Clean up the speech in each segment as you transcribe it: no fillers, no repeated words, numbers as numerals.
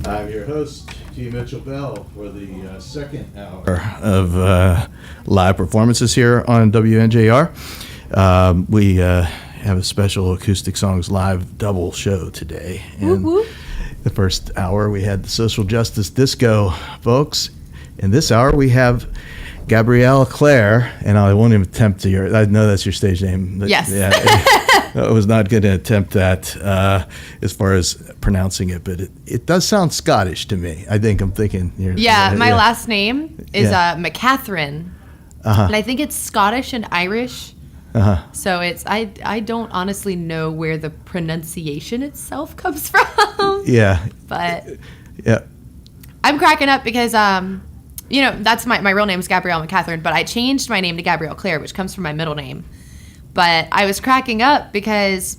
I'm your host, T. Mitchell Bell, for the second hour of live performances here on WNJR. We have a special Acoustic Songs live double show today. And the first hour we had the Social Justice Disco folks. In this hour we have Gabrielle Clair, and I won't even attempt to I know that's your stage name. Yes. Yeah, I was not going to attempt that as far as pronouncing it, but it does sound Scottish to me. I'm thinking. My last name is McCatherine, and I think it's Scottish and Irish. So it's I don't honestly know where the pronunciation itself comes from. Yeah. But yeah, I'm cracking up because that's my real name is Gabrielle McCatherine, but I changed my name to Gabrielle Clair, which comes from my middle name. But I was cracking up because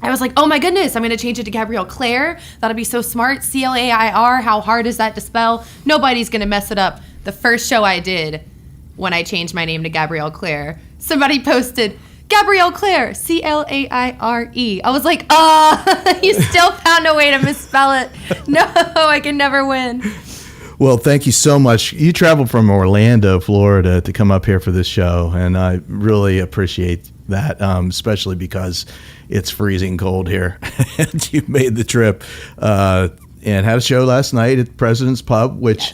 I was like, oh my goodness, I'm going to change it to Gabrielle Clair. That'll be so smart. Clair. How hard is that to spell? Nobody's going to mess it up. The first show I did when I changed my name to Gabrielle Clair, somebody posted, Gabrielle Clair, Claire. I was like, you still found a way to misspell it. No, I can never win. Well, thank you so much. You traveled from Orlando, Florida to come up here for this show, and I really appreciate that, especially because it's freezing cold here. And you made the trip and had a show last night at President's Pub, which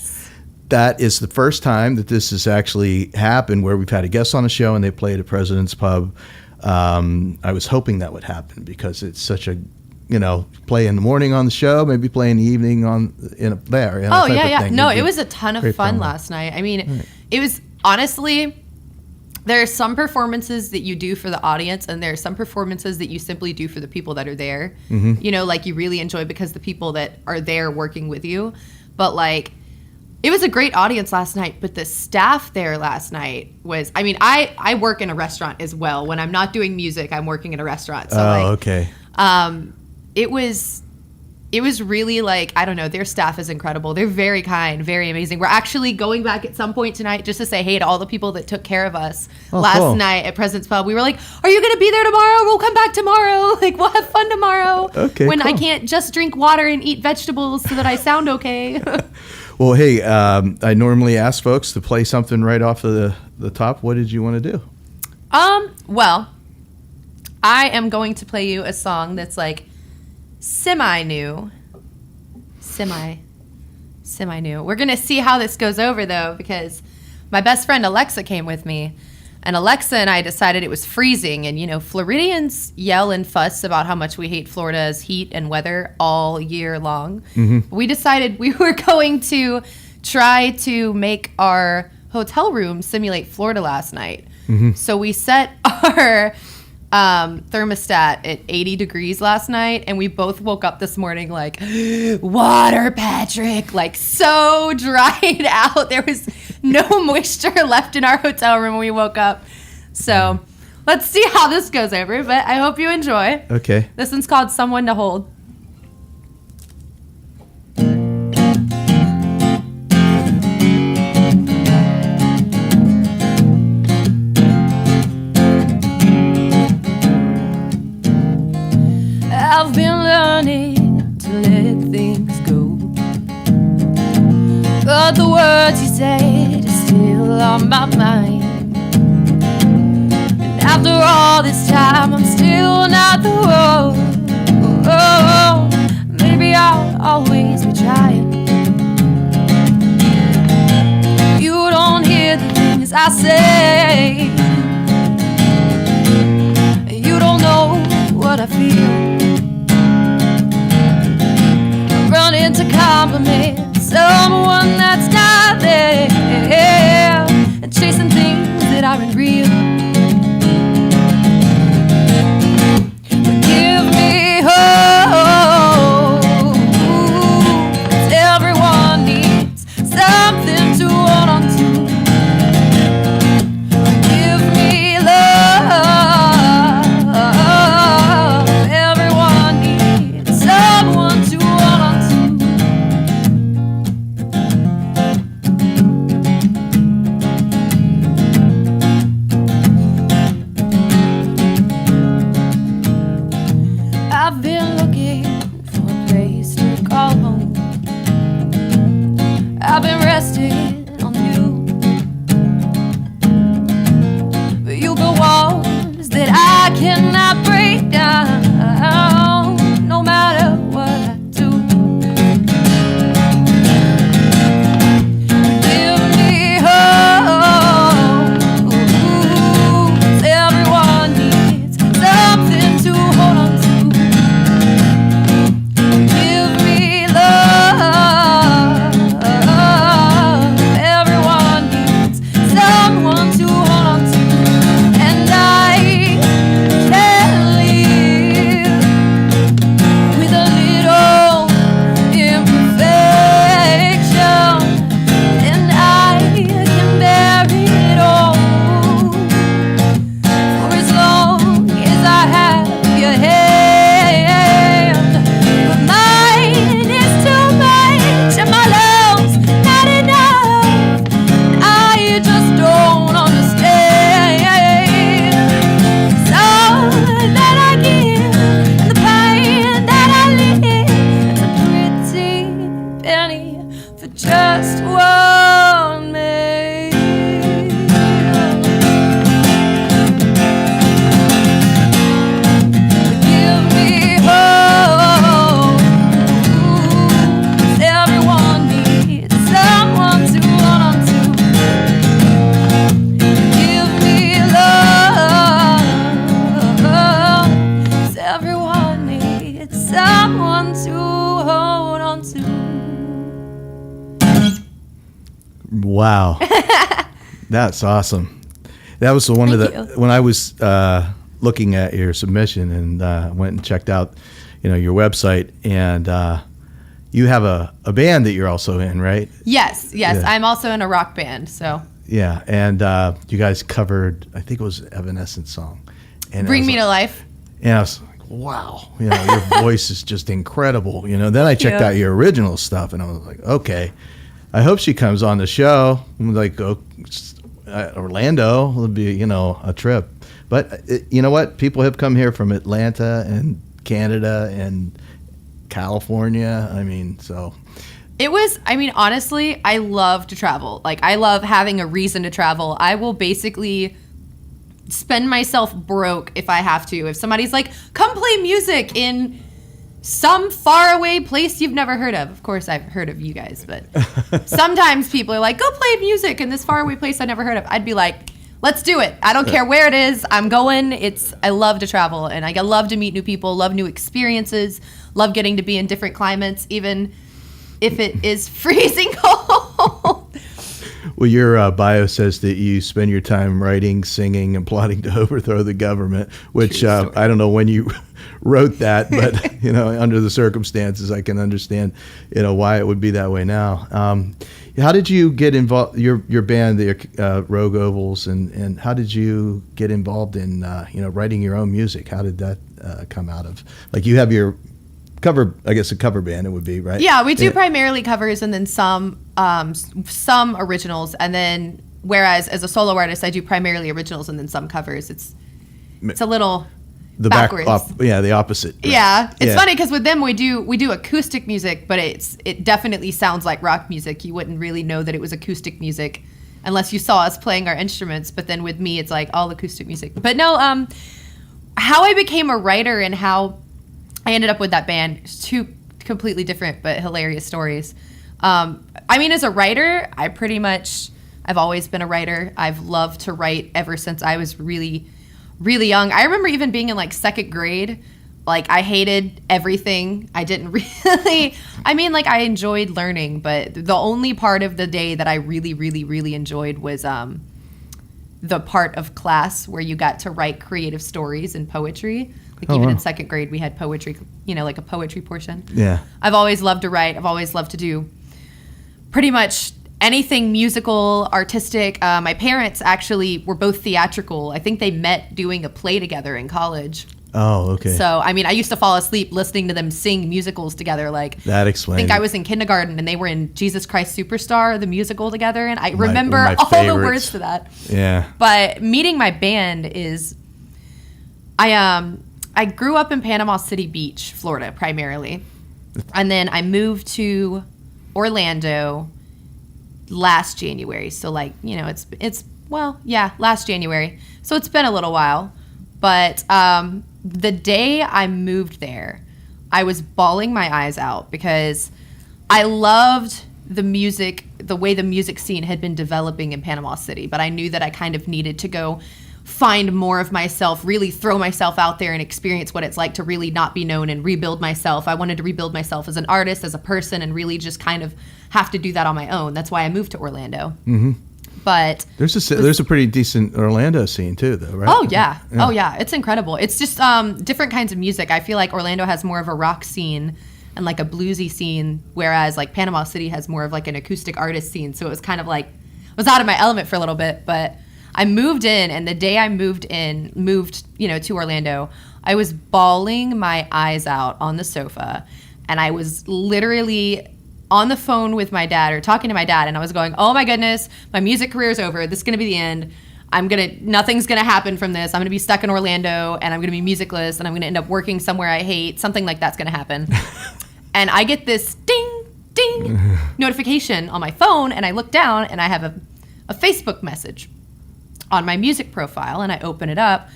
that is the first time that this has actually happened where we've had a guest on the show and they played at President's Pub. I was hoping that would happen because it's such a play in the morning on the show, maybe play in the evening there. No, it was a ton of fun last night. I mean, It was honestly, there are some performances that you do for the audience and there are some performances that you simply do for the people that are there. Like you really enjoy because the people that are there working with you. But it was a great audience last night, but the staff there last night was, I work in a restaurant as well. When I'm not doing music, I'm working in a restaurant. So okay. It was really I don't know, their staff is incredible. They're very kind, very amazing. We're actually going back at some point tonight just to say hey to all the people that took care of us last night at President's Pub. We were like, are you going to be there tomorrow? We'll come back tomorrow. We'll have fun tomorrow. Okay, when cool. I can't just drink water and eat vegetables so that I sound okay. Well, hey, I normally ask folks to play something right off of the top. What did you want to do? Well, I am going to play you a song that's semi-new. We're going to see how this goes over, though, because my best friend Alexa came with me, and Alexa and I decided it was freezing, and, Floridians yell and fuss about how much we hate Florida's heat and weather all year long. We decided we were going to try to make our hotel room simulate Florida last night. So we set our thermostat at 80 degrees last night, and we both woke up this morning water, Patrick, so dried out. There was no moisture left in our hotel room when we woke up. So let's see how this goes over, but I hope you enjoy. Okay. This one's called Someone to Hold. I've been learning to let things go, but the words you said are still on my mind. And after all this time, I'm still not the one. Maybe I'll always be trying. You don't hear the things I say. You don't know what I feel. Run into compliment someone that's not there, and chasing things that aren't real. But give me hope, 'cause everyone needs something to hold on to. Give me love, everyone Wow. That's awesome. That was one of the, when I was looking at your submission and went and checked out, your website, and you have a band that you're also in, right? Yes. Yeah. I'm also in a rock band, so. Yeah, and you guys covered, I think it was Evanescence song. And Bring Me to Life. And I was like, wow, your voice is just incredible. Then I checked out your original stuff, and I was like, okay, I hope she comes on the show. I'm like, Orlando will be, a trip. But you know what? People have come here from Atlanta and Canada and California. Honestly, I love to travel. Like, I love having a reason to travel. I will basically spend myself broke if I have to. If somebody's like, come play music in some faraway place you've never heard of. Of course, I've heard of you guys, but sometimes people are like, go play music in this faraway place I never heard of. I'd be like, let's do it. I don't care where it is. I'm going. I love to travel, and I love to meet new people, love new experiences, love getting to be in different climates, even if it is freezing cold. Well, your bio says that you spend your time writing, singing, and plotting to overthrow the government, which I don't know when you wrote that, but under the circumstances, I can understand why it would be that way now. How did you get involved? Your band, the Rogue Ovals, and how did you get involved in writing your own music? How did that come out of? Like, you have your cover, I guess a cover band it would be, right? Yeah, we do primarily covers and then some originals, and then whereas as a solo artist I do primarily originals and then some covers. It's a little backwards. The opposite. Right? Yeah, it's funny because with them we do acoustic music, but it definitely sounds like rock music. You wouldn't really know that it was acoustic music unless you saw us playing our instruments. But then with me, it's like all acoustic music. But no, how I became a writer and how I ended up with that band is two completely different but hilarious stories. As a writer, I've always been a writer. I've loved to write ever since I was really, really young. I remember even being in like second grade. Like, I hated everything. I didn't really, I enjoyed learning, but the only part of the day that I really, really, really enjoyed was the part of class where you got to write creative stories and poetry. Like, even in second grade, we had poetry, like a poetry portion. Yeah. I've always loved to write. I've always loved to do pretty much anything musical, artistic. My parents actually were both theatrical. I think they met doing a play together in college. Oh, okay. So, I used to fall asleep listening to them sing musicals together. Like, that explains. I think I was in kindergarten and they were in Jesus Christ Superstar, the musical together. And I remember all the words to that. Yeah. But meeting my band is, I grew up in Panama City Beach, Florida, primarily. And then I moved to Orlando last January. So, last January. So it's been a little while. But the day I moved there, I was bawling my eyes out because I loved the music, the way the music scene had been developing in Panama City. But I knew that I kind of needed to go find more of myself, really throw myself out there and experience what it's like to really not be known and rebuild myself. I wanted to rebuild myself as an artist, as a person, and really just kind of have to do that on my own. That's why I moved to Orlando. Mm-hmm. But there's a pretty decent Orlando scene too, though, right? Oh yeah. Oh yeah, it's incredible. It's just different kinds of music. I feel like Orlando has more of a rock scene and like a bluesy scene, whereas like Panama City has more of like an acoustic artist scene. So it was kind of like, I was out of my element for a little bit, but I moved in, and the day I moved to Orlando, I was bawling my eyes out on the sofa, and I was literally on the phone with my dad or talking to my dad, and I was going, oh my goodness, my music career is over. This is going to be the end. Nothing's going to happen from this. I'm going to be stuck in Orlando, and I'm going to be musicless, and I'm going to end up working somewhere I hate. Something like that's going to happen. And I get this ding, ding notification on my phone, and I look down, and I have a Facebook message on my music profile, and I open it up,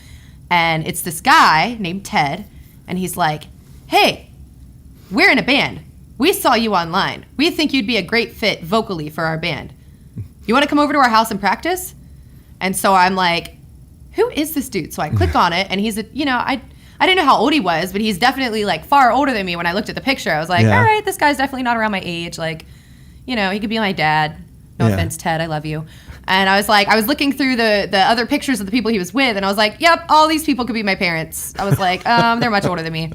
and it's this guy named Ted, and he's like, hey, we're in a band. We saw you online. We think you'd be a great fit vocally for our band. You want to come over to our house and practice? And so I'm like, who is this dude? So I click on it, and he's I didn't know how old he was, but he's definitely like far older than me. When I looked at the picture, I was like, all right, this guy's definitely not around my age. Like, he could be my dad. No Yeah. offense, Ted, I love you. And I was like, I was looking through the other pictures of the people he was with, and I was like, yep, all these people could be my parents. I was like, they're much older than me.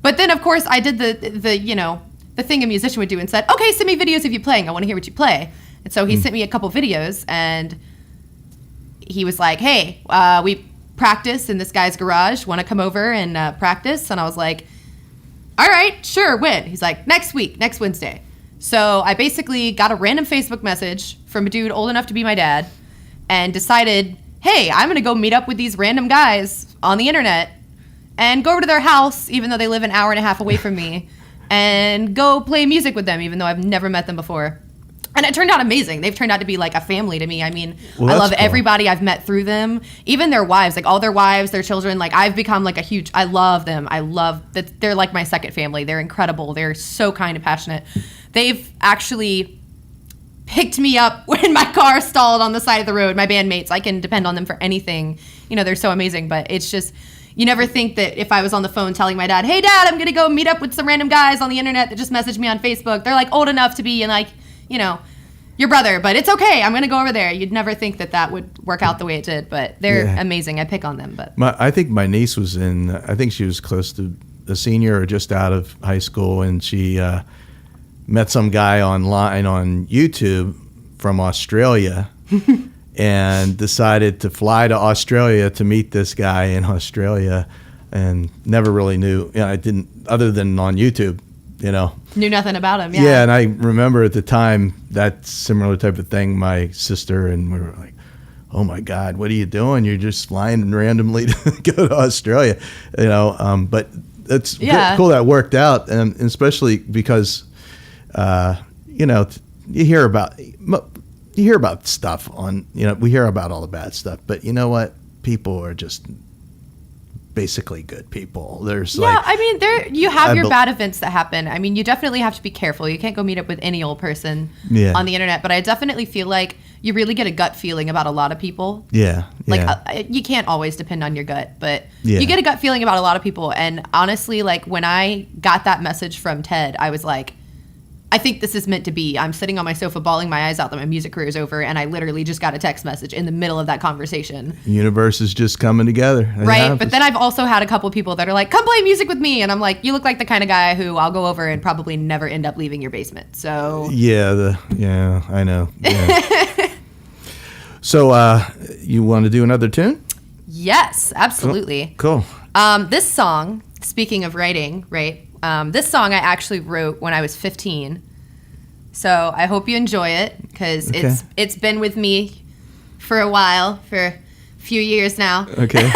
But then, of course, I did the thing a musician would do and said, okay, send me videos of you playing. I want to hear what you play. And so he sent me a couple videos, and he was like, hey, we practice in this guy's garage. Want to come over and practice? And I was like, all right, sure, when? He's like, next week, next Wednesday. So I basically got a random Facebook message from a dude old enough to be my dad and decided, hey, I'm going to go meet up with these random guys on the internet and go over to their house, even though they live an hour and a half away from me, and go play music with them, even though I've never met them before. And it turned out amazing. They've turned out to be like a family to me. I mean, Well, I love that's cool. everybody I've met through them, even their wives, like all their wives, their children. Like I've become like I love them. I love that they're like my second family. They're incredible. They're so kind and passionate. They've actually picked me up when my car stalled on the side of the road. My bandmates, I can depend on them for anything. You know, they're so amazing, but it's just, you never think that if I was on the phone telling my dad, hey dad, I'm going to go meet up with some random guys on the internet that just messaged me on Facebook. They're like old enough to be in like, you know, your brother, but it's okay. I'm going to go over there. You'd never think that that would work out the way it did, but they're amazing. I pick on them, but I think my niece was I think she was close to a senior or just out of high school, and she met some guy online on YouTube from Australia and decided to fly to Australia to meet this guy in Australia, and never really knew, I didn't, other than on YouTube, knew nothing about him. Yeah, and I remember at the time that similar type of thing, my sister and we were like, oh my God, what are you doing? You're just flying randomly to go to Australia, but it's cool that worked out, and especially because, you hear about stuff on, we hear about all the bad stuff, but you know what? People are just basically good people. You have your bad events that happen. I mean, you definitely have to be careful. You can't go meet up with any old person on the internet, but I definitely feel like you really get a gut feeling about a lot of people. You can't always depend on your gut, but you get a gut feeling about a lot of people. And honestly, like when I got that message from Ted, I was like, I think this is meant to be. I'm sitting on my sofa bawling my eyes out that my music career is over, and I literally just got a text message in the middle of that conversation. The universe is just coming together. Right, but then I've also had a couple people that are like, come play music with me, and I'm like, you look like the kind of guy who I'll go over and probably never end up leaving your basement. So I know. Yeah. So you want to do another tune? Yes, absolutely. Cool. This song, speaking of writing, right? This song I actually wrote when I was 15. So I hope you enjoy it, because it's been with me for a while, for a few years now. Okay.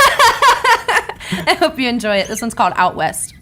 I hope you enjoy it. This one's called Out West.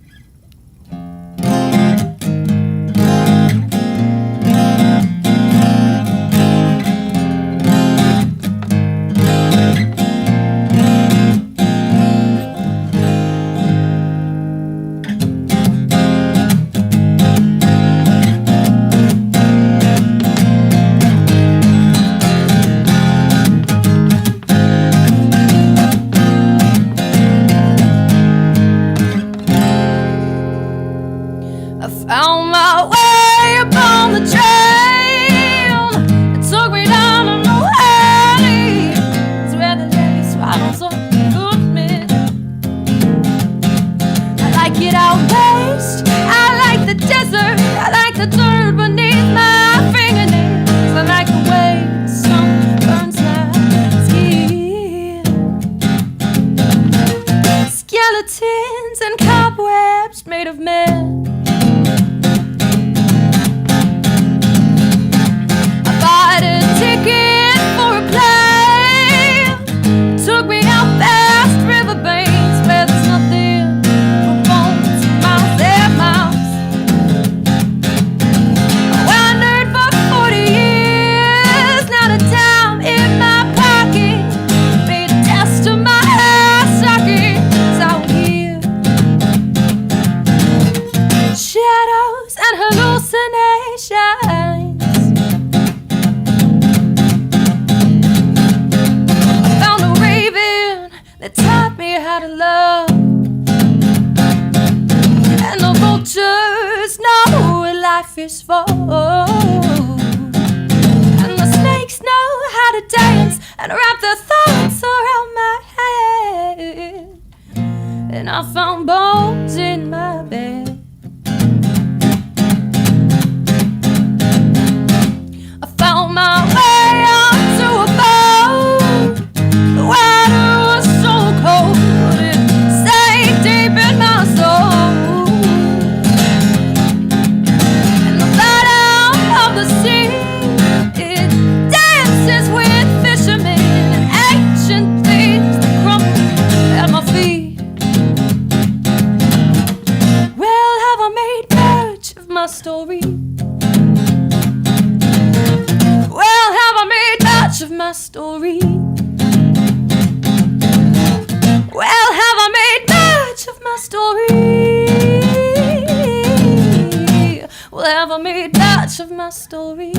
Found my way upon the trail. It took me down to no alley. It's where the lady swallows up good men. I like it out west. I like the desert. I like the dirt beneath my fingernails. I like the way the sun burns my skin. Skeletons and cobwebs made of men. Is for, and story? Well, have I made much of my story? Well, have I made much of my story? Well, have I made much of my story?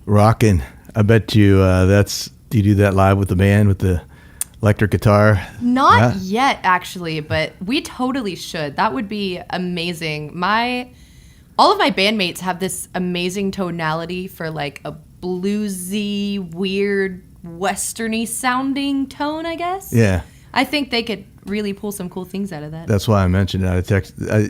Rockin'. I bet you do you do that live with the band with the electric guitar? Not yet, actually, but we totally should. That would be amazing. All of my bandmates have this amazing tonality for like a bluesy, weird, westerny sounding tone, I guess. Yeah. I think they could really pull some cool things out of that. That's why I mentioned it. I'm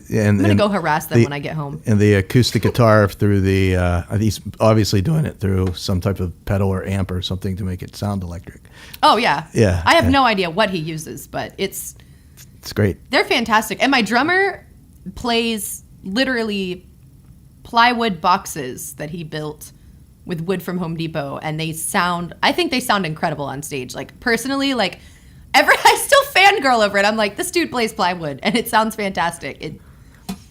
going to go harass them when I get home. And the acoustic guitar through he's obviously doing it through some type of pedal or amp or something to make it sound electric. Oh, yeah. Yeah. I have no idea what he uses, but it's great. They're fantastic. And my drummer plays literally plywood boxes that he built with wood from Home Depot, and I think they sound incredible on stage. Like, personally, like, I still fangirl over it. I'm like, this dude plays plywood, and it sounds fantastic.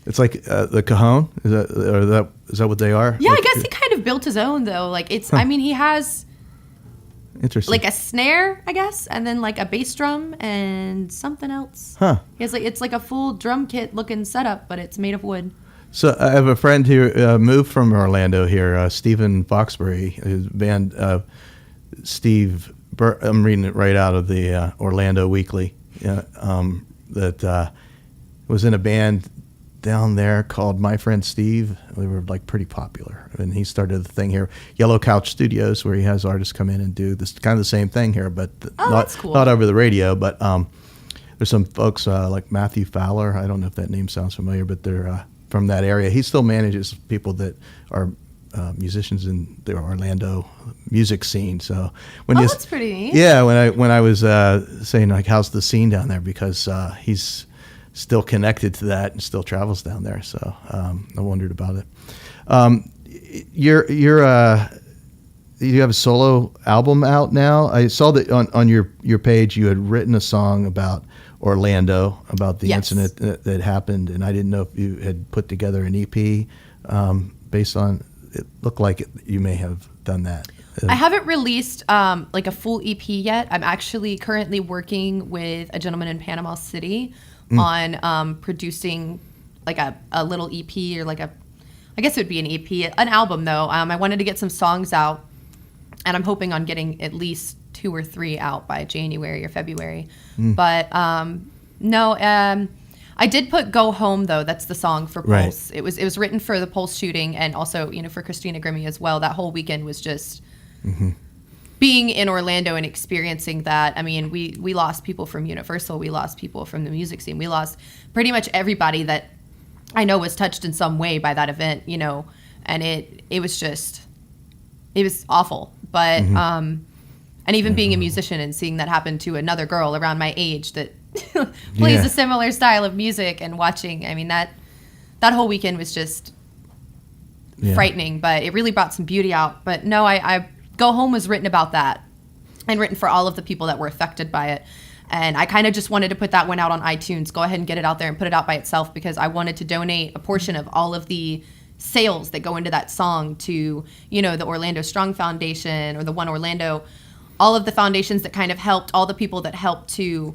It's like the cajon. Is that what they are? Yeah, I guess he kind of built his own though. Like I mean, he has interesting, like a snare, I guess, and then like a bass drum and something else. Huh? He has it's like a full drum kit looking setup, but it's made of wood. So I have a friend who moved from Orlando here, Stephen Foxbury, his band. Steve, I'm reading it right out of the Orlando Weekly. That was in a band down there called My Friend Steve. We were like pretty popular, and he started the thing here, Yellow Couch Studios, where he has artists come in and do this kind of the same thing here, but that's cool. Not over the radio. But there's some folks like Matthew Fowler. I don't know if that name sounds familiar, but they're from that area. He still manages people that are musicians in the Orlando music scene. So that's pretty neat. Yeah, when I was saying like, how's the scene down there, because he's still connected to that and still travels down there. So I wondered about it. You have a solo album out now. I saw that on your page you had written a song about Orlando, about the incident that happened, and I didn't know if you had put together an EP based on. It looked like you may have done that. I haven't released like a full EP yet. I'm actually currently working with a gentleman in Panama City on producing like a little EP, or I guess it would be an EP, an album though. I wanted to get some songs out, and I'm hoping on getting at least 2 or 3 out by January or February. But I did put "Go Home" though. That's the song for Pulse. Right. It was written for the Pulse shooting, and also for Christina Grimmie as well. That whole weekend was just being in Orlando and experiencing that. I mean, we lost people from Universal, we lost people from the music scene, we lost pretty much everybody that I know was touched in some way by that event. And it was awful. But and even being a musician and seeing that happen to another girl around my age that plays a similar style of music, and watching, I mean, that whole weekend was just frightening, but it really brought some beauty out. But no, I Go Home was written about that, and written for all of the people that were affected by it. And I kind of just wanted to put that one out on iTunes, go ahead and get it out there and put it out by itself, because I wanted to donate a portion of all of the sales that go into that song to, the Orlando Strong Foundation or the One Orlando, all of the foundations that kind of helped, all the people that helped to,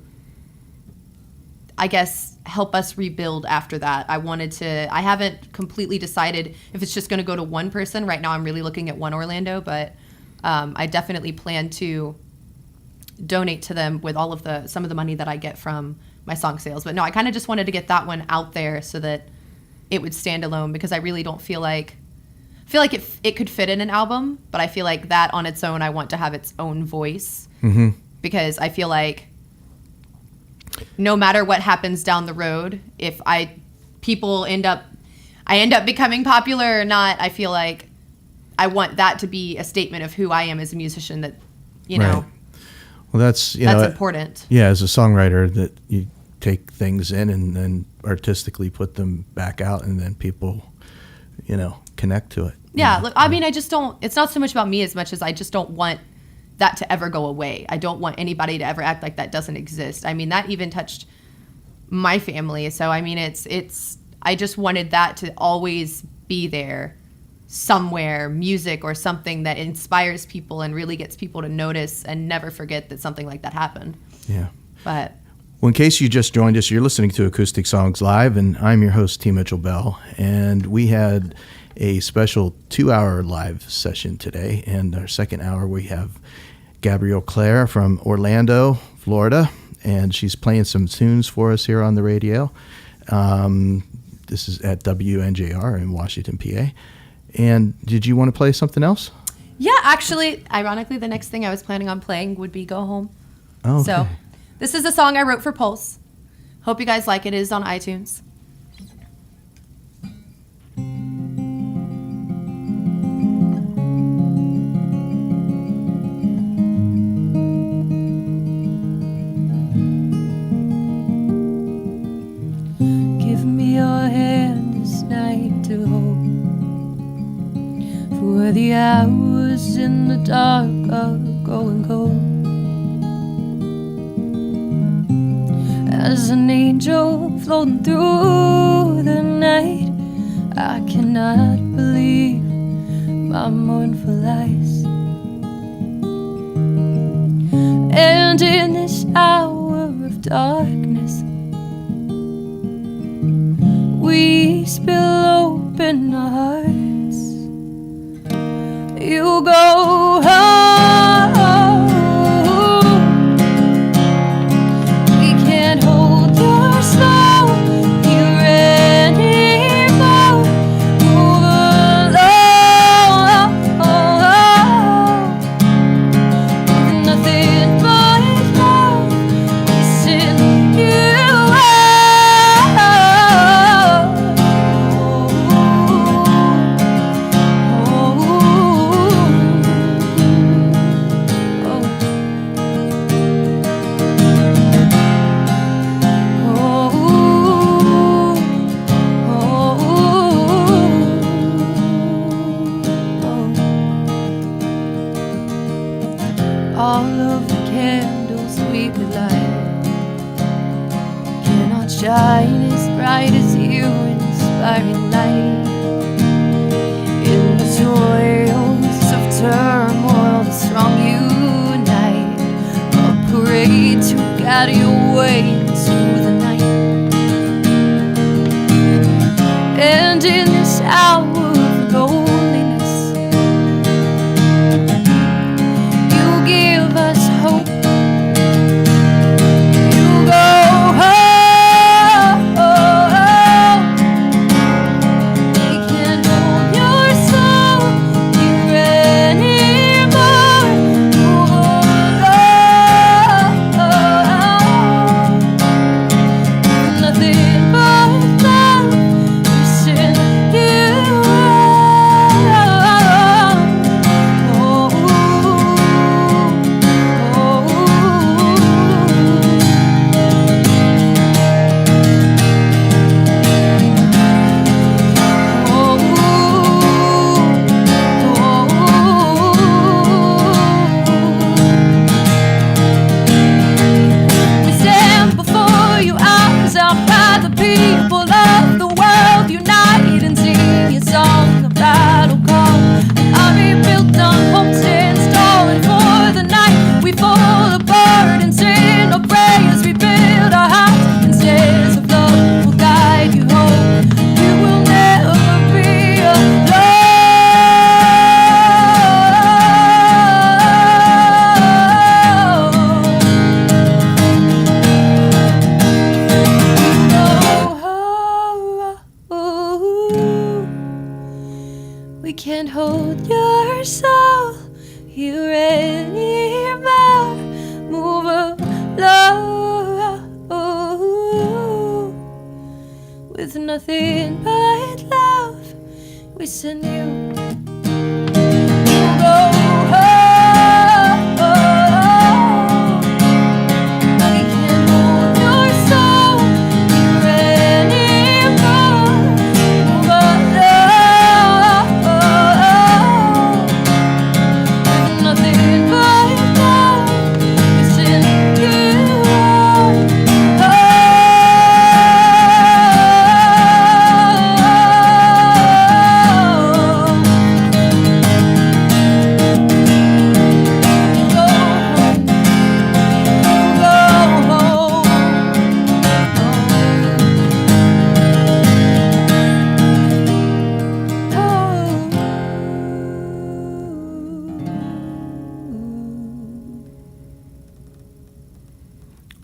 I guess, help us rebuild after that. I haven't completely decided if it's just going to go to one person. Right now I'm really looking at One Orlando, but I definitely plan to donate to them with all of some of the money that I get from my song sales. But no, I kind of just wanted to get that one out there so that it would stand alone, because I really don't feel like, feel like it could fit in an album, but I feel like that on its own, I want to have its own voice because I feel like no matter what happens down the road, if I end up becoming popular or not, I feel like I want that to be a statement of who I am as a musician. That Well, that's important. Yeah, as a songwriter, that you take things in and then artistically put them back out, and then people, connect to it. Yeah, look, I mean, I just don't. It's not so much about me as much as I just don't want that to ever go away. I don't want anybody to ever act like that doesn't exist. I mean, that even touched my family. So I mean, it's. I just wanted that to always be there somewhere, music or something that inspires people and really gets people to notice and never forget that something like that happened. Yeah. But well, in case you just joined us, you're listening to Acoustic Songs Live, and I'm your host, T. Mitchell Bell, and we had a special 2-hour live session today. And our second hour, we have Gabrielle Clair from Orlando, Florida, and she's playing some tunes for us here on the radio. This is at WNJR in Washington, PA. And did you want to play something else? Yeah, actually, ironically, the next thing I was planning on playing would be Go Home. Oh, okay. So this is a song I wrote for Pulse. Hope you guys like it. It is on iTunes. Give me your hand this night to hold, for the hours in the dark are going cold. As an angel floating through the night, I cannot believe my mournful eyes. And in this hour of darkness, we spill open our hearts. You go home. We can't hold your soul here anymore. Move along with nothing but love. We send you all of the candles we could light cannot shine as bright as you, inspiring light. In the toils of turmoil, the strong unite, a parade to guide your way into the night. And in this hour of loneliness, give us hope. You go home. We can't hold your soul here anymore. Nothing but love. We send you nothing but love. We send you. You go home. We can't hold your soul here anymore. But love, with nothing but love, we send you.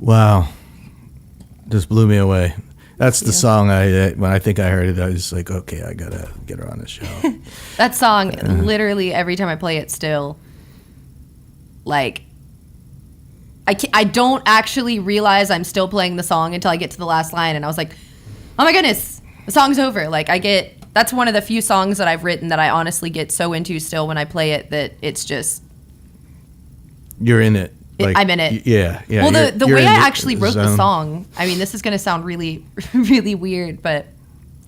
Wow. Just blew me away. That's the song when I think I heard it, I was like, okay, I got to get her on the show. That song, literally every time I play it still, like, I don't actually realize I'm still playing the song until I get to the last line, and I was like, oh my goodness, the song's over. Like, that's one of the few songs that I've written that I honestly get so into still when I play it that it's just... You're in it. Like, I'm in it. Yeah. Well, the way I actually wrote the song, I mean, this is going to sound really, really weird, but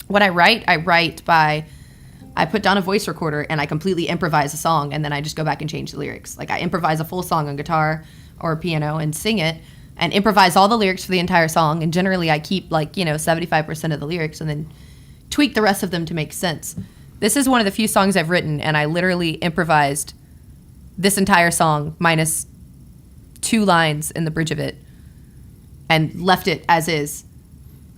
when I write by, I put down a voice recorder and I completely improvise a song, and then I just go back and change the lyrics. Like, I improvise a full song on guitar or piano and sing it and improvise all the lyrics for the entire song. And generally I keep 75% of the lyrics and then tweak the rest of them to make sense. This is one of the few songs I've written, and I literally improvised this entire song minus 2 lines in the bridge of it and left it as is,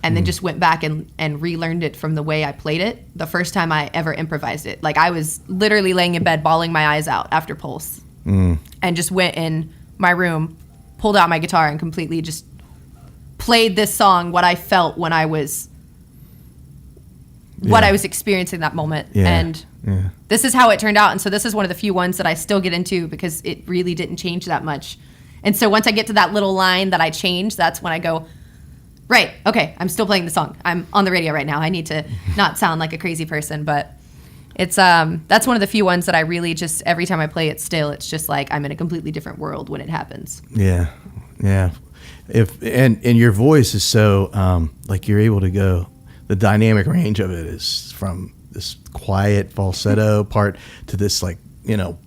and then just went back and relearned it from the way I played it the first time I ever improvised it. Like, I was literally laying in bed bawling my eyes out after Pulse and just went in my room, pulled out my guitar, and completely just played this song, what I felt when I was what I was experiencing that moment. And this is how it turned out. And so this is one of the few ones that I still get into because it really didn't change that much. And so once I get to that little line that I changed, that's when I go, right, okay, I'm still playing the song. I'm on the radio right now. I need to not sound like a crazy person, but it's that's one of the few ones that I really just, every time I play it still, it's just like I'm in a completely different world when it happens. Yeah. And your voice is so like you're able to go, the dynamic range of it is from this quiet falsetto part to this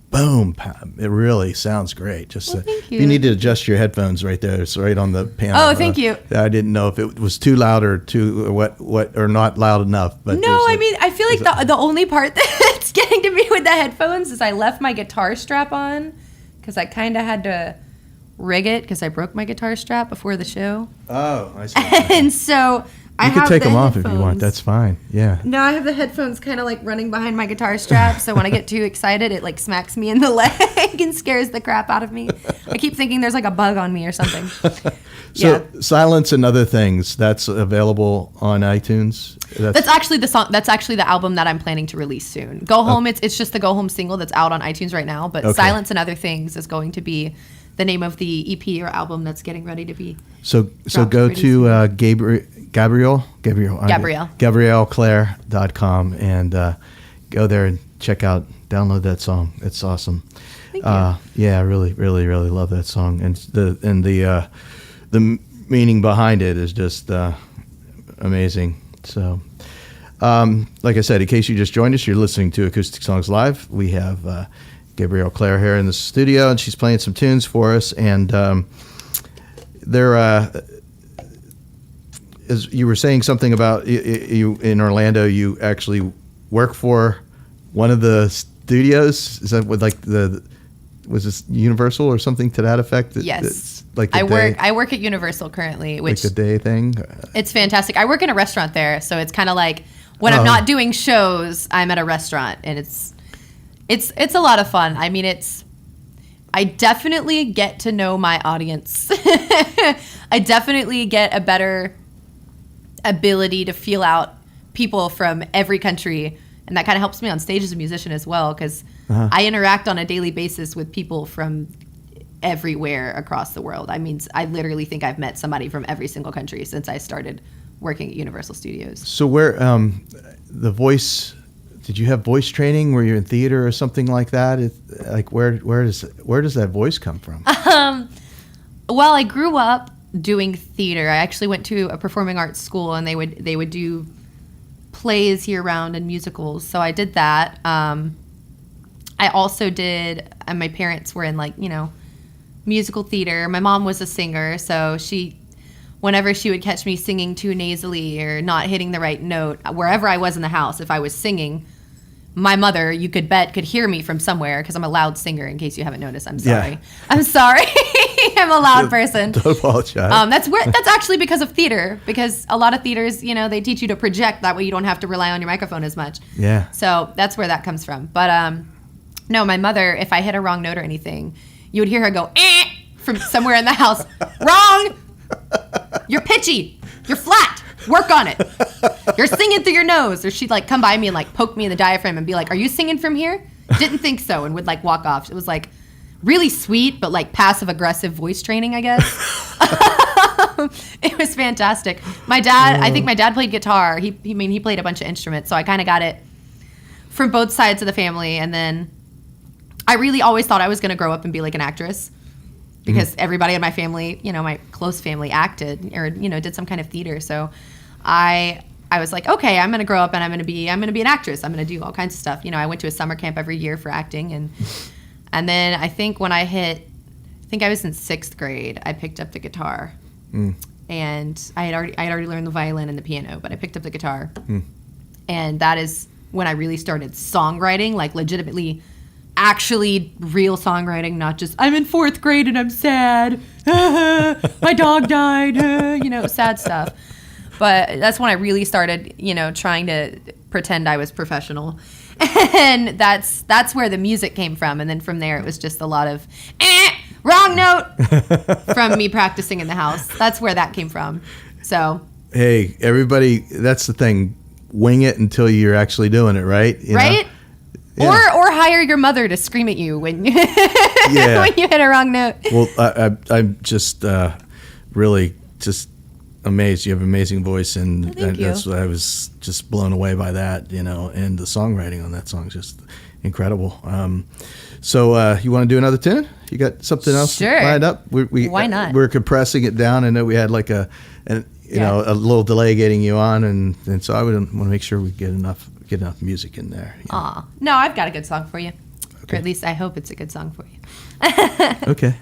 boom, it really sounds great. Just thank you. You need to adjust your headphones right there. It's right on the panel. Oh, thank you. I didn't know if it was too loud or or not loud enough. But no, I mean, I feel like the only part that's getting to me with the headphones is I left my guitar strap on because I kind of had to rig it because I broke my guitar strap before the show. Oh, I see. And so I can take them off if you want. That's fine. Yeah. No, I have the headphones kind of running behind my guitar strap. So when I get too excited, it smacks me in the leg and scares the crap out of me. I keep thinking there's a bug on me or something. So Silence and Other Things, that's available on iTunes? That's actually the song. That's actually the album that I'm planning to release soon. Go Home. It's just the Go Home single that's out on iTunes right now. But Silence and Other Things is going to be the name of the EP or album that's getting ready to be. So go to GabrielleClair.com and go there and download that song. It's awesome. Thank you. Yeah, I really, really, really love that song, and the meaning behind it is just amazing. So, like I said, in case you just joined us, you're listening to Acoustic Songs Live. We have Gabrielle Clair here in the studio, and she's playing some tunes for us. And there, as you were saying something about you in Orlando, you actually work for one of the studios. Is that what was this Universal or something to that effect? Yes. I work at Universal currently, which the day thing. It's fantastic. I work in a restaurant there, so it's kind of like when I'm not doing shows, I'm at a restaurant, and it's a lot of fun. I mean, I definitely get to know my audience. I definitely get a better ability to feel out people from every country, and that kind of helps me on stage as a musician as well, because I interact on a daily basis with people from everywhere across the world. I mean, I literally think I've met somebody from every single country since I started working at Universal Studios. So where the voice? Did you have voice training? Were you in theater or something like that? Like where does that voice come from? Well, I grew up doing theater. I actually went to a performing arts school, and they would do plays year round and musicals. So I did that. I also did. And my parents were in musical theater. My mom was a singer, so whenever she would catch me singing too nasally or not hitting the right note, wherever I was in the house, if I was singing, my mother, you could bet, could hear me from somewhere because I'm a loud singer, in case you haven't noticed. I'm sorry. Yeah. I'm sorry. I'm a loud person. Don't apologize. That's actually because of theater, because a lot of theaters, they teach you to project. That way you don't have to rely on your microphone as much. Yeah. So that's where that comes from. But no, my mother, if I hit a wrong note or anything, you would hear her go, from somewhere in the house. Wrong! You're pitchy. You're flat. Work on it. You're singing through your nose. Or she'd come by me and poke me in the diaphragm and be like, are you singing from here? Didn't think so. And would walk off. It was really sweet, but passive aggressive voice training, I guess. It was fantastic. My dad, I think my dad played guitar. He played a bunch of instruments. So I kind of got it from both sides of the family. And then I really always thought I was going to grow up and be an actress. Because everybody in my family, my close family acted or, did some kind of theater. So I was like, okay, I'm going to grow up and I'm going to be an actress. I'm going to do all kinds of stuff. I went to a summer camp every year for acting. And then I think when I was in 6th grade, I picked up the guitar. And I had already learned the violin and the piano, but I picked up the guitar. And that is when I really started songwriting, legitimately actually real songwriting, not just I'm in 4th grade and I'm sad. My dog died. Sad stuff. But that's when I really started, trying to pretend I was professional. And that's where the music came from. And then from there, it was just a lot of wrong note from me practicing in the house. That's where that came from. So, hey, everybody, that's the thing. Wing it until you're actually doing it, right? Right? Yeah. Or hire your mother to scream at you when you when you hit a wrong note. Well, I'm just really just amazed. You have an amazing voice, and that's I was just blown away by that, and the songwriting on that song is just incredible. So you want to do another tune? You got something else lined up? Why not? We're compressing it down. I know we had a little delay getting you on, and so I would want to make sure we get enough music in there. Aw. No, I've got a good song for you. Okay. Or at least I hope it's a good song for you. Okay.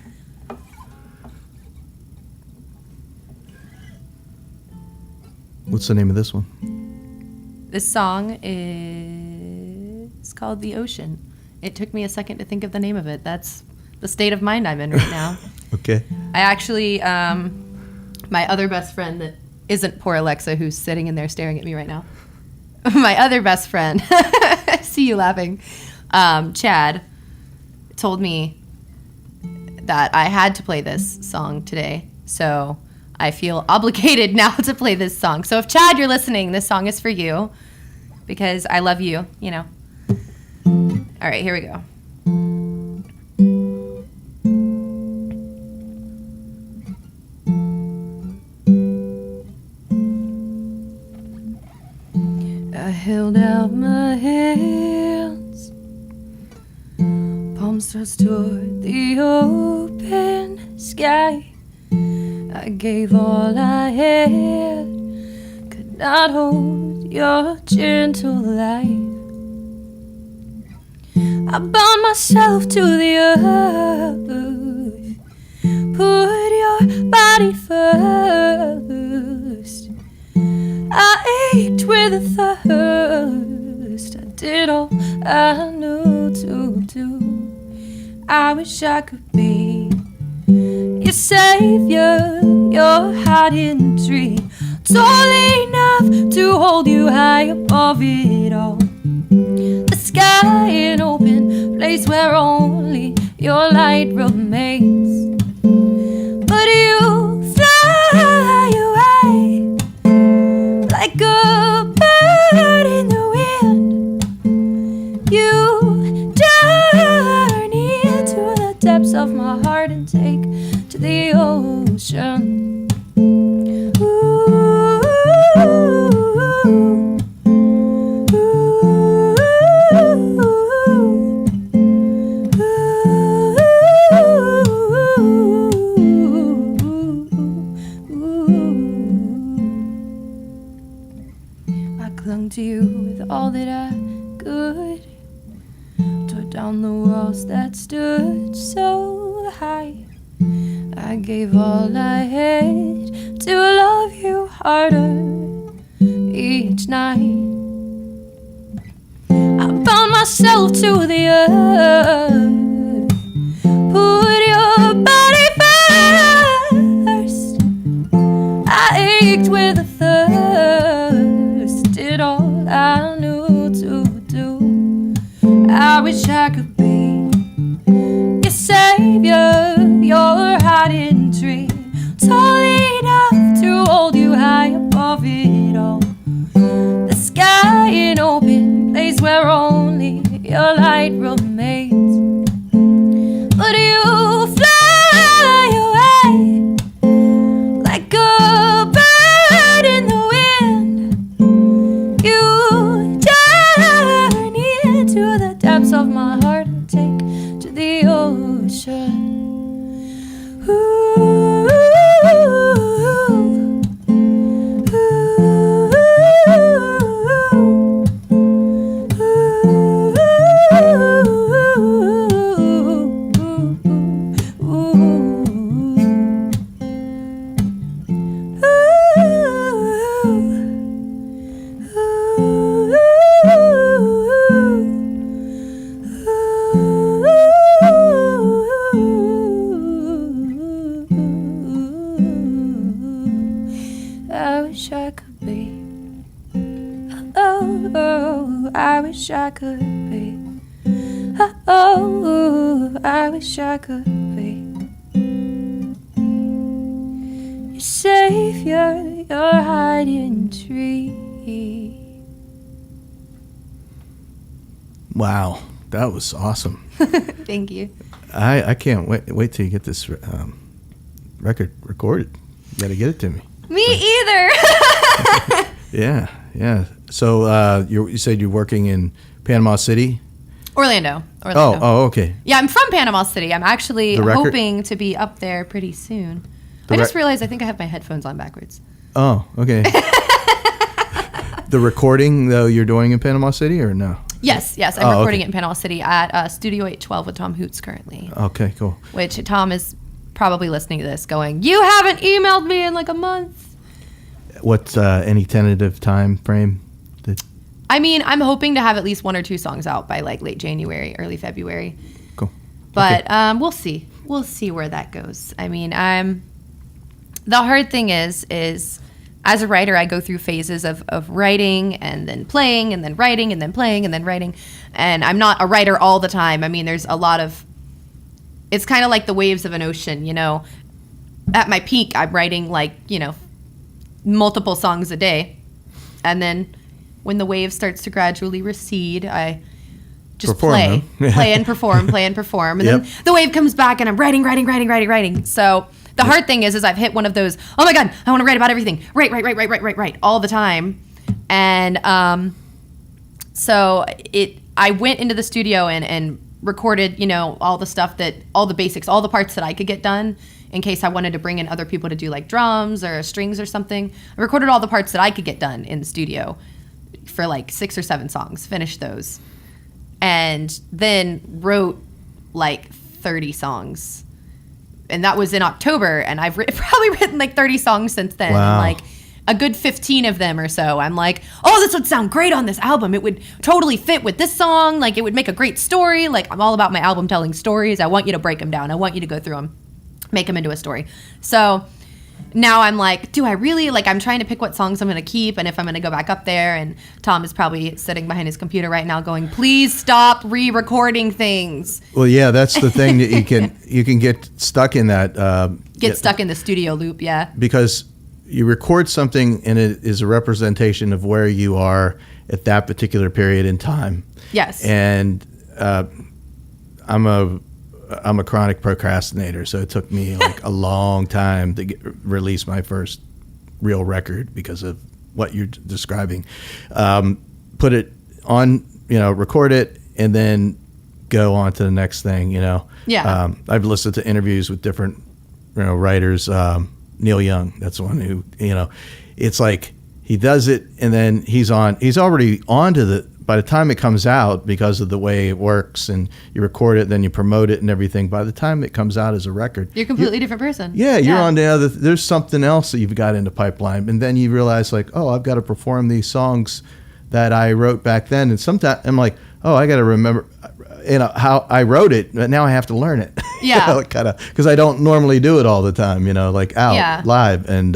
What's the name of this one? This song is called The Ocean. It took me a second to think of the name of it. That's the state of mind I'm in right now. Okay. I actually, my other best friend that isn't poor Alexa, who's sitting in there staring at me right now. My other best friend, I see you laughing, Chad, told me that I had to play this song today. So I feel obligated now to play this song. So if Chad, you're listening, this song is for you because I love you, All right, here we go. I held out my hands, palms thrust toward the open sky. I gave all I had, could not hold your gentle light. I bound myself to the earth, put your body first. I ached with a thirst, I did all I knew to do. I wish I could be your savior, your hiding tree, tall enough to hold you high above it all. The sky, an open place where only your light remains. But you fly away like a bird in the wind. You journey into the depths of my heart and take to the ocean. Ooh. all that I could. Tore down the walls that stood so high. I gave all I had to love you harder each night. I bound myself to the earth, put your body first. I ached with a thirst, did all I knew to do. I wish I could be your savior, your hiding tree, tall enough to hold you high above it all. The sky an open place where only your light remains. But you fly away like a bird in the wind. You journey into the depths of my heart and take to the ocean. Ooh, I wish I could be. Oh, I wish I could be. Oh, I wish I could be your savior, your hiding tree. Wow, that was awesome. Thank you. I can't wait till you get this record recorded. You got to get it to me. Me either. Yeah. So you said you're working in Panama City? Orlando. Oh, okay. Yeah, I'm from Panama City. I'm actually The record- hoping to be up there pretty soon. I just realized I think I have my headphones on backwards. Oh, okay. The recording, though, you're doing in Panama City or no? Yes. I'm recording okay. it in Panama City at Studio 812 with Tom Hoots currently. Okay, cool. Which Tom is probably listening to this going, you haven't emailed me in like a month. What's any tentative time frame? I mean, I'm hoping to have at least 1 or 2 songs out by like late January, early February. Cool. But we'll see. We'll see where that goes. I mean, the hard thing is as a writer, I go through phases of writing and then playing and then writing and then playing and then writing. And I'm not a writer all the time. I mean, there's a lot of, it's kind of like the waves of an ocean, you know. At my peak, I'm writing like, you know, multiple songs a day. And then when the wave starts to gradually recede, I just play and perform. And then the wave comes back and I'm writing. So the hard thing is I've hit one of those, oh my God, I want to write about everything. Write all the time. And so I went into the studio and recorded, you know, all the stuff all the basics, all the parts that I could get done in case I wanted to bring in other people to do like drums or strings or something. I recorded all the parts that I could get done in the studio for like 6 or 7 songs, finished those. And then wrote like 30 songs. And that was in October, and I've probably written like 30 songs since then. Wow. And like a good 15 of them or so, I'm like, oh, this would sound great on this album. It would totally fit with this song. Like, it would make a great story. Like, I'm all about my album telling stories. I want you to break them down. I want you to go through them, make them into a story. So now I'm like, do I really? Like, I'm trying to pick what songs I'm going to keep and if I'm going to go back up there. And Tom is probably sitting behind his computer right now going, please stop re-recording things. Well, yeah, that's the thing that you can get stuck in that. Get stuck in the studio loop, yeah. Because you record something and it is a representation of where you are at that particular period in time. Yes. And I'm a chronic procrastinator, so it took me like a long time to release my first real record because of what you're describing. Put it on, you know, record it, and then go on to the next thing, you know. Yeah. I've listened to interviews with different, you know, writers. Neil Young, that's the one who, you know, it's like he does it, and then he's already on to by the time it comes out, because of the way it works, and you record it, then you promote it and everything, by the time it comes out as a record, You're a completely different person. Yeah, you're on there's something else that you've got in the pipeline. And then you realize, like, oh, I've got to perform these songs that I wrote back then. And sometimes I'm like, oh, I got to remember, how I wrote it, but now I have to learn it. Yeah. Kind of, because I don't normally do it all the time, like out live. And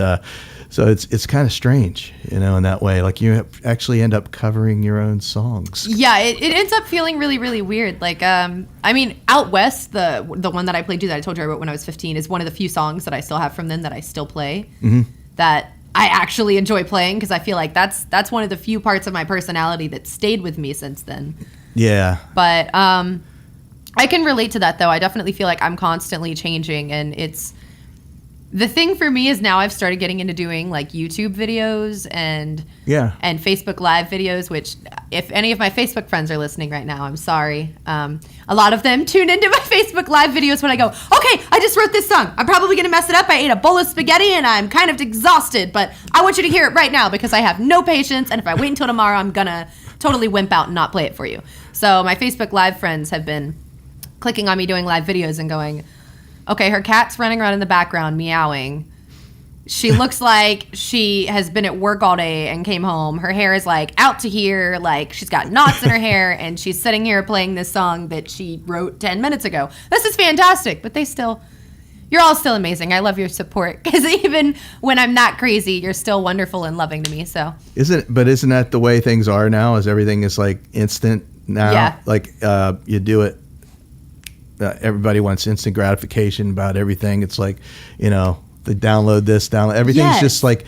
so it's kind of strange, in that way. Like, you actually end up covering your own songs. Yeah, it ends up feeling really, really weird. Like, Out West, the one that I played that I told you I wrote when I was 15, is one of the few songs that I still have from then that I still play. Mm-hmm. That I actually enjoy playing, because I feel like that's one of the few parts of my personality that stayed with me since then. Yeah. But I can relate to that, though. I definitely feel like I'm constantly changing, and it's... The thing for me is now I've started getting into doing like YouTube videos and Facebook Live videos, which if any of my Facebook friends are listening right now, I'm sorry. A lot of them tune into my Facebook Live videos when I go, okay, I just wrote this song. I'm probably going to mess it up. I ate a bowl of spaghetti and I'm kind of exhausted, but I want you to hear it right now because I have no patience. And if I wait until tomorrow, I'm going to totally wimp out and not play it for you. So my Facebook Live friends have been clicking on me doing live videos and going, okay, her cat's running around in the background meowing. She looks like she has been at work all day and came home. Her hair is like out to here, like she's got knots in her hair, and she's sitting here playing this song that she wrote 10 minutes ago. This is fantastic, but you're all still amazing. I love your support, because even when I'm not crazy, you're still wonderful and loving to me. So isn't that the way things are now? Is everything is like instant now? Yeah. Like you do it. Everybody wants instant gratification about everything. It's like, they download everything's just like,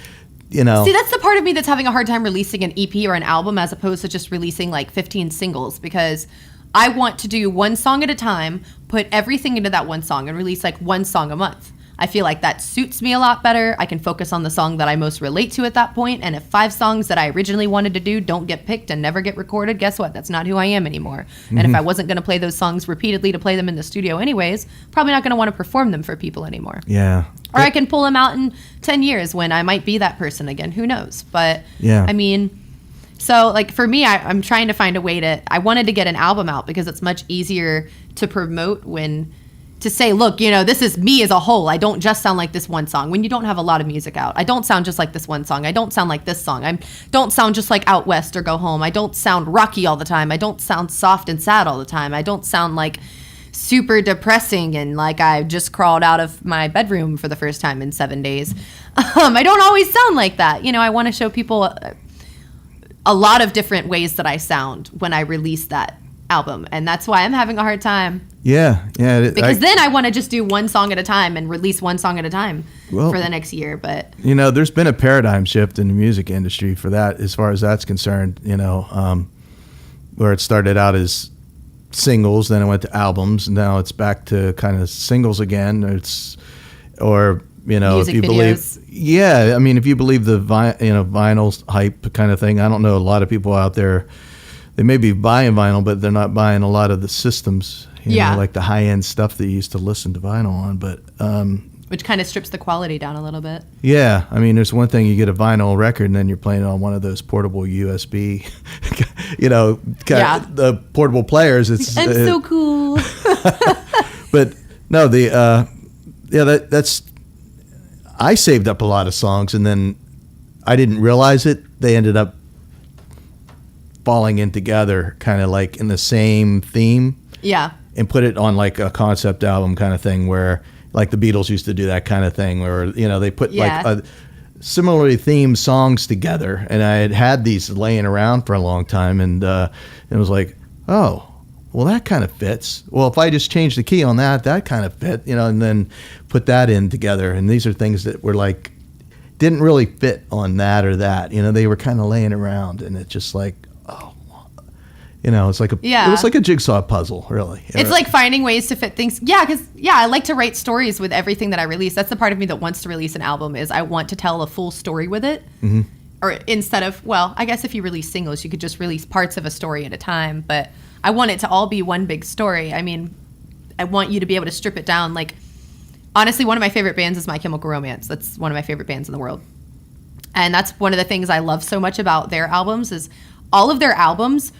See, that's the part of me that's having a hard time releasing an EP or an album as opposed to just releasing like 15 singles, because I want to do one song at a time, put everything into that one song, and release like one song a month. I feel like that suits me a lot better. I can focus on the song that I most relate to at that point. And if 5 songs that I originally wanted to do don't get picked and never get recorded, guess what? That's not who I am anymore. Mm-hmm. And if I wasn't going to play those songs repeatedly to play them in the studio anyways, probably not going to want to perform them for people anymore. Yeah. Or I can pull them out in 10 years when I might be that person again. Who knows? But yeah. So like for me, I'm trying to find a way I wanted to get an album out because it's much easier to promote to say, look, this is me as a whole. I don't just sound like this one song. When you don't have a lot of music out, I don't sound just like this one song. I don't sound like this song. I don't sound just like Out West or Go Home. I don't sound rocky all the time. I don't sound soft and sad all the time. I don't sound like super depressing and like I just crawled out of my bedroom for the first time in 7 days. I don't always sound like that. I want to show people a lot of different ways that I sound when I release that album, and that's why I'm having a hard time. Yeah. Because then I want to just do one song at a time and release one song at a time for the next year. But there's been a paradigm shift in the music industry for that, as far as that's concerned. Where it started out as singles, then it went to albums, and now it's back to kind of singles again. Music if you videos. if you believe the vinyl hype kind of thing. I don't know, a lot of people out there, they may be buying vinyl, but they're not buying a lot of the systems, like the high-end stuff that you used to listen to vinyl on. But which kind of strips the quality down a little bit. Yeah, there's one thing, you get a vinyl record and then you're playing it on one of those portable USB, the portable players. It's so cool. But no, that's. I saved up a lot of songs, and then I didn't realize it. They ended up falling in together, kind of like in the same theme. Yeah. And put it on like a concept album kind of thing, where like the Beatles used to do that kind of thing, where they put like similarly themed songs together. And I had these laying around for a long time, and it was like, oh, well, that kind of fits. Well, if I just change the key on that kind of fit, and then put that in together. And these are things that were like, didn't really fit on that or that. They were kind of laying around, and it's just like, oh, it's like it was like a jigsaw puzzle, really. It's like finding ways to fit things. Yeah, because I like to write stories with everything that I release. That's the part of me that wants to release an album, is I want to tell a full story with it. Mm-hmm. Or instead of, I guess if you release singles, you could just release parts of a story at a time. But I want it to all be one big story. I want you to be able to strip it down. Like, honestly, one of my favorite bands is My Chemical Romance. That's one of my favorite bands in the world. And that's one of the things I love so much about their albums is all of their albums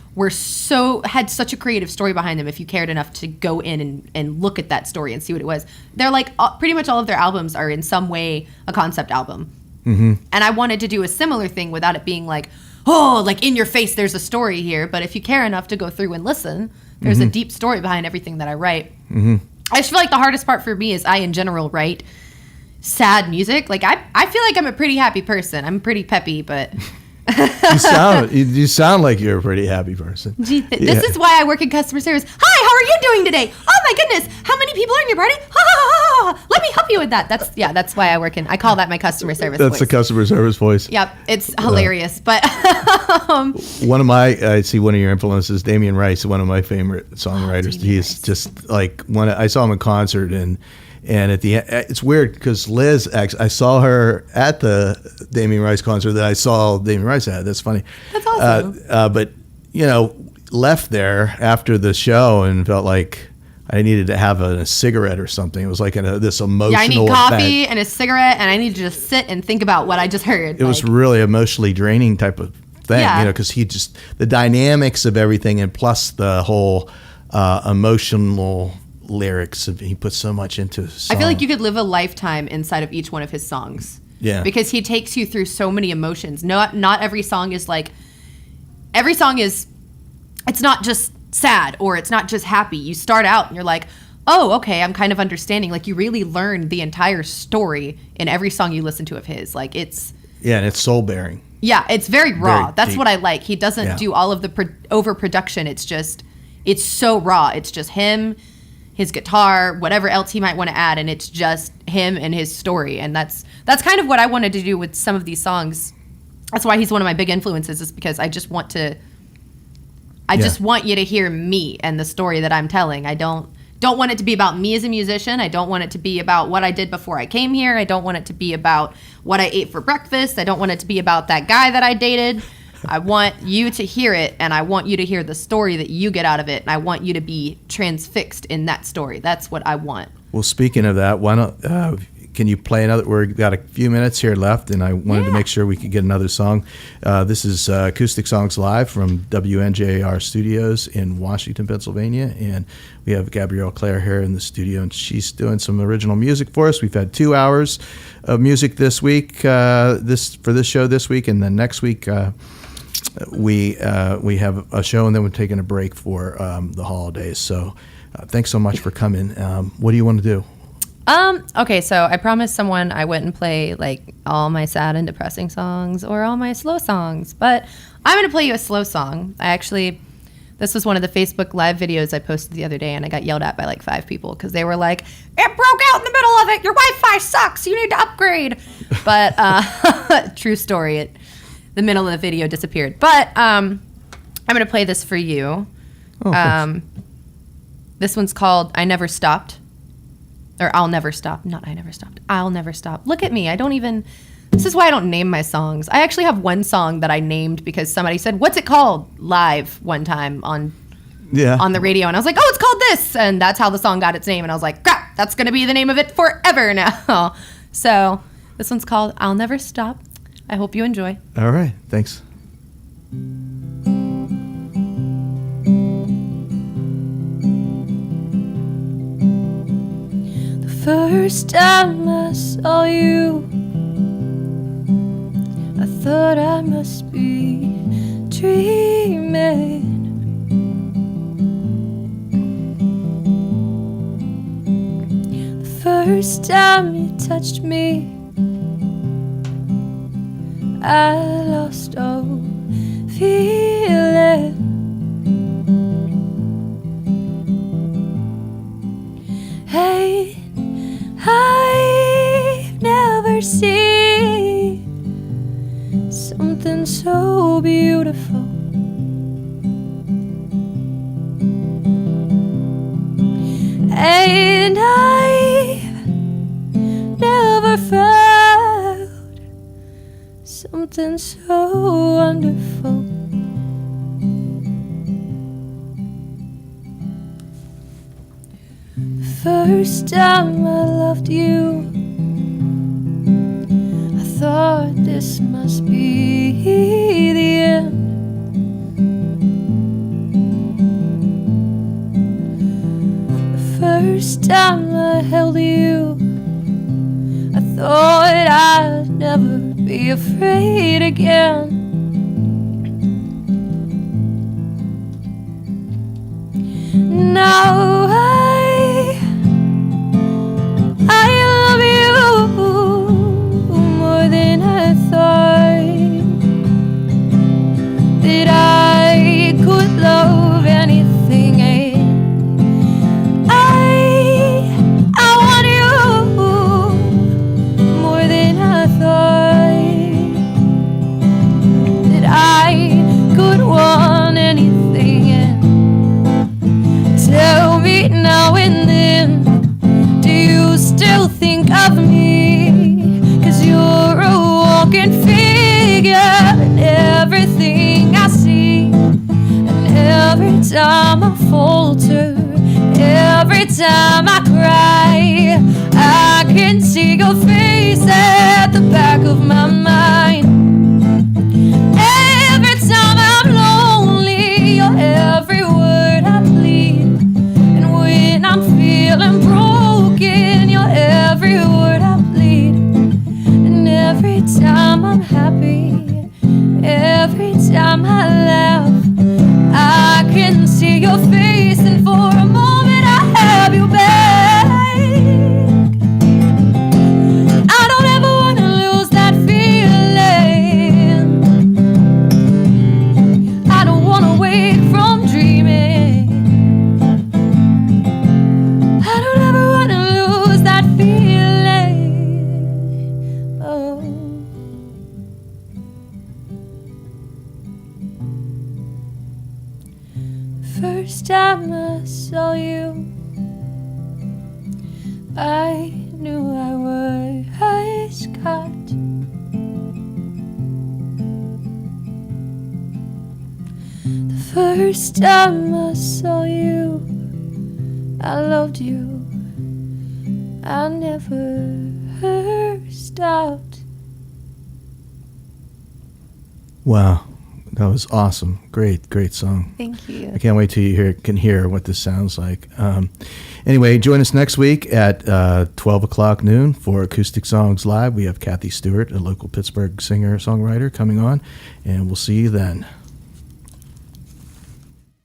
had such a creative story behind them if you cared enough to go in and look at that story and see what it was. They're like, pretty much all of their albums are in some way a concept album. Mm-hmm. And I wanted to do a similar thing without it being like, oh, like in your face, there's a story here. But if you care enough to go through and listen, there's a deep story behind everything that I write. Mm-hmm. I just feel like the hardest part for me is I, in general, write sad music. Like I feel like I'm a pretty happy person. I'm pretty peppy, but you sound like you're a pretty happy person. This is why I work in customer service. Hi, how are you doing today? Oh my goodness, how many people are in your party? Ha, ha, ha, ha. Let me help you with that. That's why I work in. I call that my customer service. That's voice. the customer service voice. Yep, it's hilarious. But I see one of your influences, Damien Rice, one of my favorite songwriters. He's just like I saw him in concert and at the end, it's weird because Liz, I saw her at the Damien Rice concert that I saw Damien Rice at. That's funny. That's awesome. But, left there after the show and felt like I needed to have a cigarette or something. It was like this emotional I need coffee event. and a cigarette, and I need to just sit and think about what I just heard. It was really emotionally draining type of thing, because the dynamics of everything and plus the whole emotional lyrics, he put so much into his song. I feel like you could live a lifetime inside of each one of his songs. Yeah. Because he takes you through so many emotions. Not every song is like, it's not just sad or it's not just happy. You start out and you're like, oh, okay, I'm kind of understanding. Like you really learn the entire story in every song you listen to of his. Like it's... Yeah, and it's soul bearing. Yeah, it's very raw. Very That's deep. what I like. He doesn't do all of the overproduction. It's so raw. It's just him, his guitar, whatever else he might want to add, and it's just him and his story. And that's kind of what I wanted to do with some of these songs. That's why he's one of my big influences, is because I just want you to hear me and the story that I'm telling. I don't want it to be about me as a musician. I don't want it to be about what I did before I came here. I don't want it to be about what I ate for breakfast. I don't want it to be about that guy that I dated. I want you to hear it, and I want you to hear the story that you get out of it, and I want you to be transfixed in that story. That's what I want. Well, speaking of that, why don't can you play another? We've got a few minutes here left, and I wanted to make sure we could get another song. This is Acoustic Songs Live from WNJR Studios in Washington, Pennsylvania, and we have Gabrielle Clair here in the studio, and she's doing some original music for us. We've had 2 hours of music this week, for this show this week, and then next week we have a show, and then we're taking a break for the holidays. So thanks so much for coming. What do you want to do? Okay, so I promised someone I wouldn't play like all my sad and depressing songs or all my slow songs, but I'm going to play you a slow song. This was one of the Facebook Live videos I posted the other day, and I got yelled at by like 5 people because they were like, it broke out in the middle of it. Your Wi-Fi sucks. You need to upgrade. But true story. The middle of the video disappeared. But I'm going to play this for you. Oh, this one's called I Never Stopped. Or I'll Never Stop. Not I Never Stopped. I'll Never Stop. Look at me. This is why I don't name my songs. I actually have one song that I named because somebody said, what's it called? Live one time on the radio. And I was like, oh, it's called this. And that's how the song got its name. And I was like, crap, that's going to be the name of it forever now. So this one's called I'll Never Stop. I hope you enjoy. All right. Thanks. First time I saw you, I thought I must be dreaming. The first time you touched me, I lost all feeling. Hey, I've never seen something so beautiful. And I've never felt something so wonderful. First time I loved you, I thought this this must be the end. The first time I held you, I thought I'd never be afraid again. Now I love you more than I thought that I could love anything. I want you more than I thought that I could want anything. Tell me now and then, do you still think of me? 'Cause you're a walking figure in everything I see. And every time I falter, every time I cry, I can see your face at the back of my mind. Every time I'm lonely, you're every word I plead. When I'm feeling broken, you're every word I bleed. And every time I'm happy, every time I laugh, I can see your face, and for a moment I have you back. I don't ever want to lose that feeling. I don't want to wake from dreaming. I don't ever want to lose that feeling. Oh. First time I saw you, I knew I was caught. The first time I saw you, I loved you. I never stopped. Wow, that was awesome. Great song. Thank you. I can't wait till you can hear what this sounds like. Anyway, join us next week at 12 o'clock noon for Acoustic Songs Live. We have Kathy Stewart, a local Pittsburgh singer-songwriter, coming on, and we'll see you then.